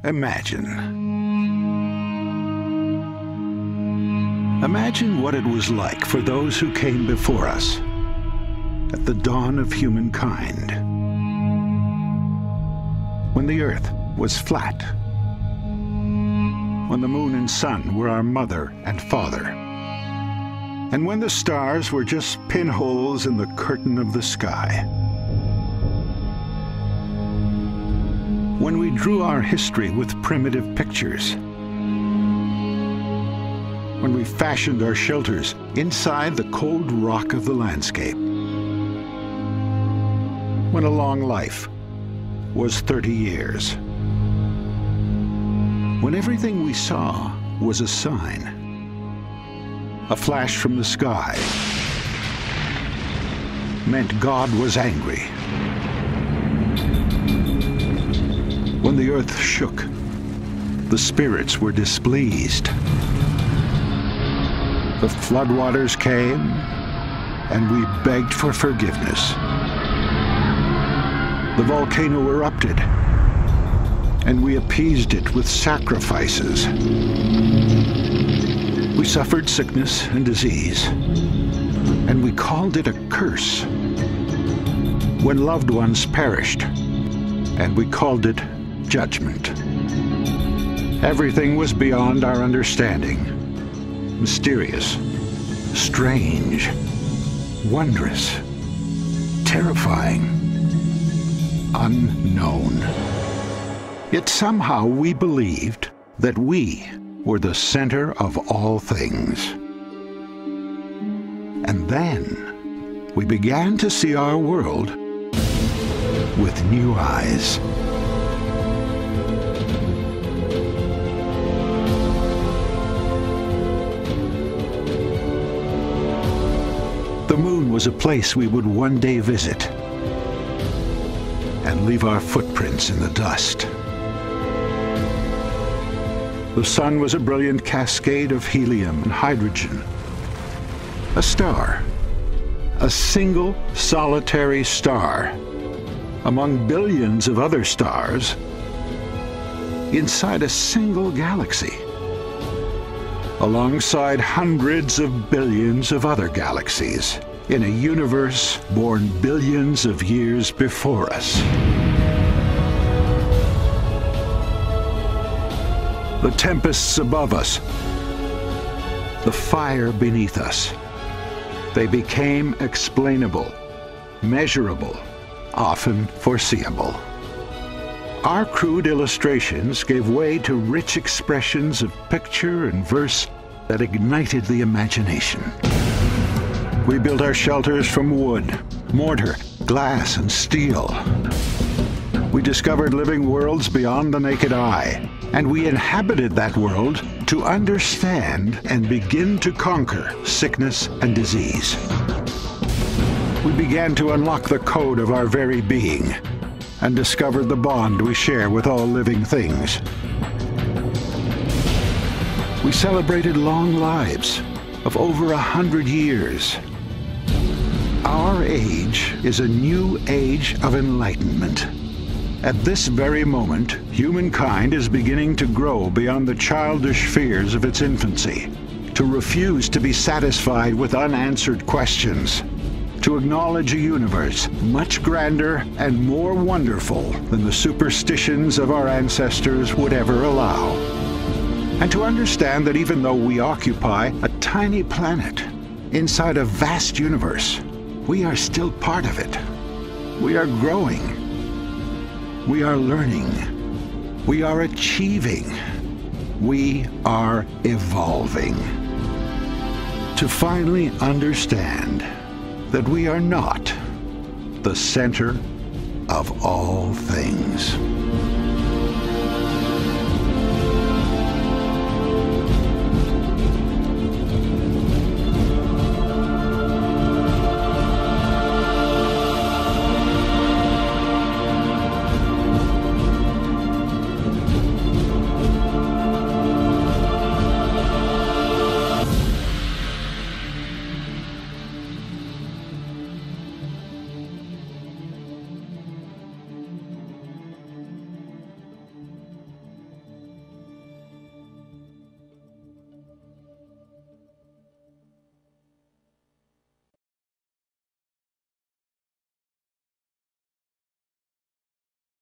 Imagine. Imagine what it was like for those who came before us at the dawn of humankind, when the earth was flat, when the moon and sun were our mother and father, and when the stars were just pinholes in the curtain of the sky. When we drew our history with primitive pictures, when we fashioned our shelters inside the cold rock of the landscape, when a long life was 30 years, when everything we saw was a sign, a flash from the sky meant God was angry. When the earth shook, the spirits were displeased. The floodwaters came, and we begged for forgiveness. The volcano erupted, and we appeased it with sacrifices. We suffered sickness and disease, and we called it a curse. When loved ones perished, and we called it judgment. Everything was beyond our understanding. Mysterious, strange, wondrous, terrifying, unknown. Yet somehow we believed that we were the center of all things. And then we began to see our world with new eyes. The moon was a place we would one day visit and leave our footprints in the dust. The sun was a brilliant cascade of helium and hydrogen. A star, a single solitary star, among billions of other stars, inside a single galaxy, alongside hundreds of billions of other galaxies, in a universe born billions of years before us. The tempests above us, the fire beneath us, they became explainable, measurable, often foreseeable. Our crude illustrations gave way to rich expressions of picture and verse that ignited the imagination. We built our shelters from wood, mortar, glass, and steel. We discovered living worlds beyond the naked eye, and we inhabited that world to understand and begin to conquer sickness and disease. We began to unlock the code of our very being and discovered the bond we share with all living things. We celebrated long lives of over 100 years. Our age is a new age of enlightenment. At this very moment, humankind is beginning to grow beyond the childish fears of its infancy, to refuse to be satisfied with unanswered questions, to acknowledge a universe much grander and more wonderful than the superstitions of our ancestors would ever allow, and to understand that even though we occupy a tiny planet inside a vast universe, we are still part of it. We are growing. We are learning. We are achieving. We are evolving. To finally understand that we are not the center of all things.